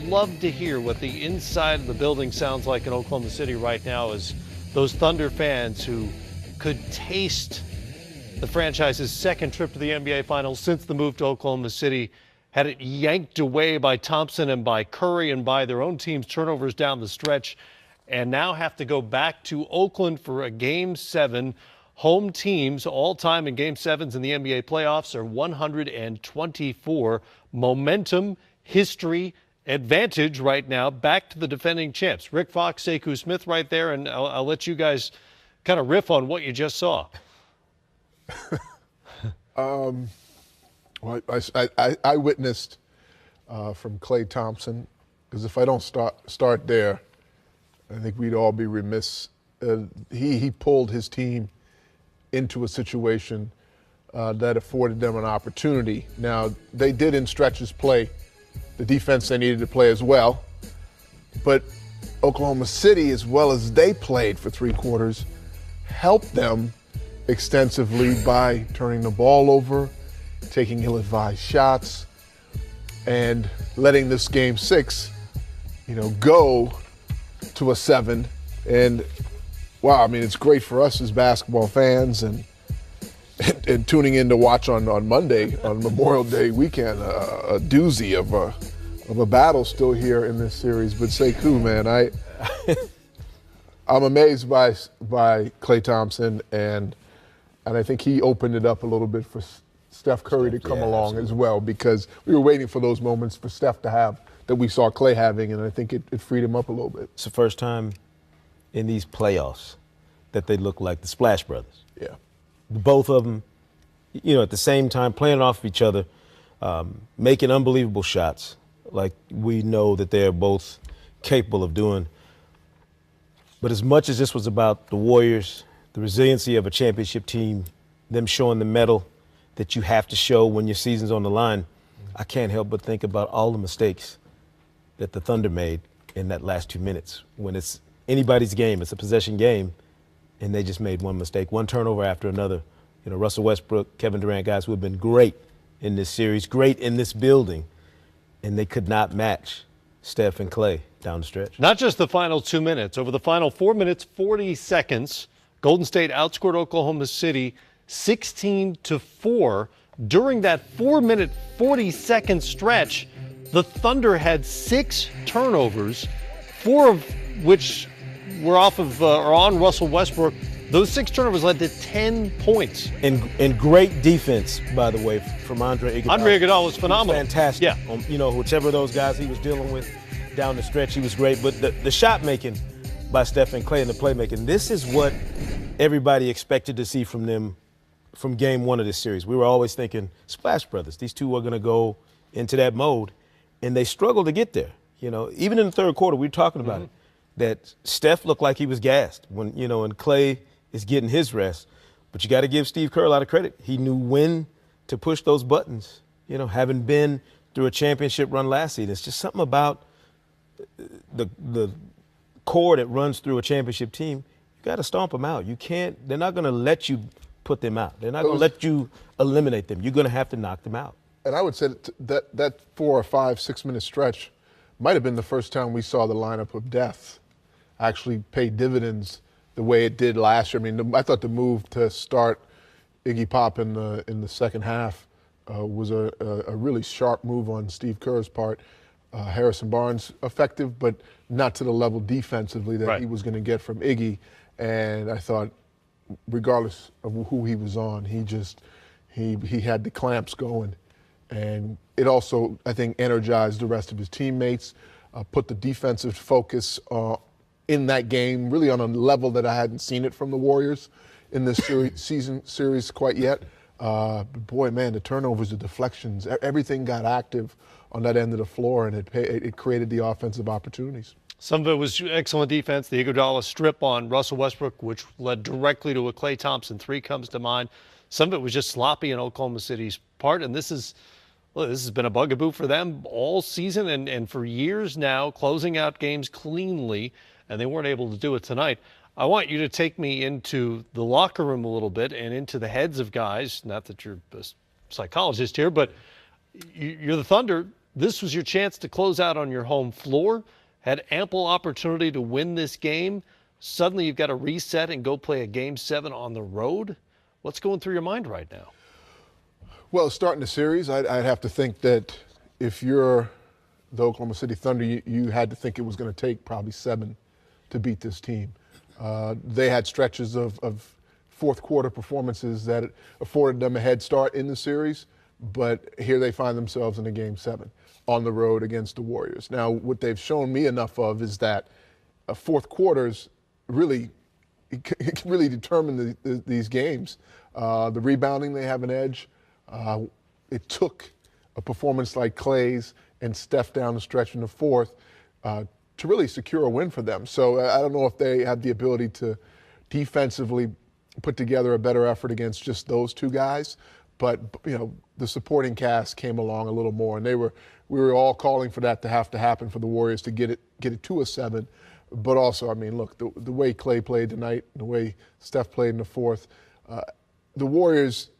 love to hear what the inside of the building sounds like in Oklahoma City right now as those Thunder fans who could taste the franchise's second trip to the NBA Finals since the move to Oklahoma City had it yanked away by Thompson and by Curry and by their own team's turnovers down the stretch, and now have to go back to Oakland for a Game 7. Home teams all time in Game 7s in the NBA playoffs are 124. Momentum, history, advantage right now back to the defending champs. Rick Fox, Sekou Smith right there, and I'll let you guys kind of riff on what you just saw. Well, I witnessed from Klay Thompson, because if I don't start there, I think we'd all be remiss. He pulled his team into a situation that afforded them an opportunity. Now, they did in stretches play the defense they needed to play as well, but Oklahoma City, as well as they played for three quarters, helped them extensively by turning the ball over, taking ill-advised shots, and letting this Game 6, go to a 7. And wow, I mean, it's great for us as basketball fans and tuning in to watch on Monday, on Memorial Day weekend, a doozy of a battle still here in this series. But Sekou, man, I'm amazed by Klay Thompson, and I think he opened it up a little bit for Steph Curry to come along as well, because we were waiting for those moments for Steph to have that we saw Klay having, and I think it freed him up a little bit. It's the first time in these playoffs that they look like the Splash Brothers. Yeah. Both of them, at the same time, playing off of each other, making unbelievable shots like we know that they're both capable of doing. But as much as this was about the Warriors, the resiliency of a championship team, them showing the mettle that you have to show when your season's on the line, I can't help but think about all the mistakes that the Thunder made in that last 2 minutes. When it's anybody's game, it's a possession game, and they just made one mistake, one turnover after another. Russell Westbrook, Kevin Durant, guys who have been great in this series, great in this building, and they could not match Steph and Klay down the stretch. Not just the final 2 minutes. Over the final 4 minutes, 40 seconds, Golden State outscored Oklahoma City 16-4. During that 4-minute, 40-second stretch, the Thunder had 6 turnovers, 4 of which were off of or on Russell Westbrook. Those 6 turnovers led to 10 points. And great defense, by the way, from Andre Iguodala. Andre Iguodala was phenomenal. Fantastic. Yeah. Whichever of those guys he was dealing with down the stretch, he was great. But the shot making by Steph and Klay and the playmaking, this is what everybody expected to see from them from Game 1 of this series. We were always thinking, Splash Brothers, these two are going to go into that mode, and they struggled to get there. Even in the third quarter, we were talking about it, that Steph looked like he was gassed when, and Klay is getting his rest. But you got to give Steve Kerr a lot of credit. He knew when to push those buttons, having been through a championship run last season. It's just something about the core that runs through a championship team. You got to stomp them out. You can't, they're not going to let you put them out. They're not going to let you eliminate them. You're going to have to knock them out. And I would say that 4 or 5, 6 minute stretch might have been the first time we saw the lineup of death actually pay dividends the way it did last year. I mean, I thought the move to start Iggy Pop in the second half was a really sharp move on Steve Kerr's part. Harrison Barnes effective, but not to the level defensively that he was going to get from Iggy. And I thought, regardless of who he was on, he had the clamps going. And it also, I think, energized the rest of his teammates, put the defensive focus in that game really on a level that I hadn't seen it from the Warriors in this series quite yet. But boy, man, the turnovers, the deflections, everything got active on that end of the floor, and it created the offensive opportunities. Some of it was excellent defense. The Iguodala strip on Russell Westbrook, which led directly to a Klay Thompson 3 comes to mind. Some of it was just sloppy in Oklahoma City's part, and this has been a bugaboo for them all season and for years now, closing out games cleanly, and they weren't able to do it tonight. I want you to take me into the locker room a little bit and into the heads of guys. Not that you're a psychologist here, but you're the Thunder. This was your chance to close out on your home floor, had ample opportunity to win this game. Suddenly you've got to reset and go play a Game 7 on the road. What's going through your mind right now? Well, starting the series, I'd have to think that if you're the Oklahoma City Thunder, you had to think it was going to take probably 7 to beat this team. They had stretches of fourth quarter performances that afforded them a head start in the series, but here they find themselves in a Game 7 on the road against the Warriors. Now, what they've shown me enough of is that fourth quarters really determine these games. The rebounding, they have an edge. It took a performance like Klay's and Steph down the stretch in the fourth to really secure a win for them. So I don't know if they have the ability to defensively put together a better effort against just those two guys. But, you know, the supporting cast came along a little more, and we were all calling for that to have to happen for the Warriors to get it to a 7. But also, I mean, look, the way Klay played tonight, the way Steph played in the fourth, the Warriors,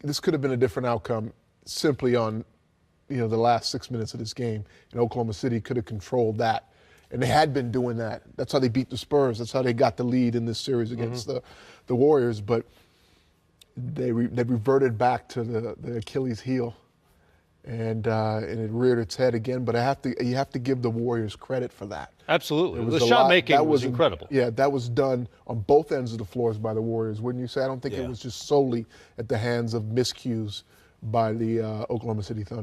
this could have been a different outcome simply on, you know, the last 6 minutes of this game. And Oklahoma City could have controlled that. And they had been doing that. That's how they beat the Spurs. That's how they got the lead in this series against the Warriors. But they reverted back to the Achilles heel, and it reared its head again. But you have to give the Warriors credit for that. Absolutely. The shot making was incredible. Yeah, that was done on both ends of the floors by the Warriors, wouldn't you say? I don't think it was just solely at the hands of miscues by the Oklahoma City Thunder.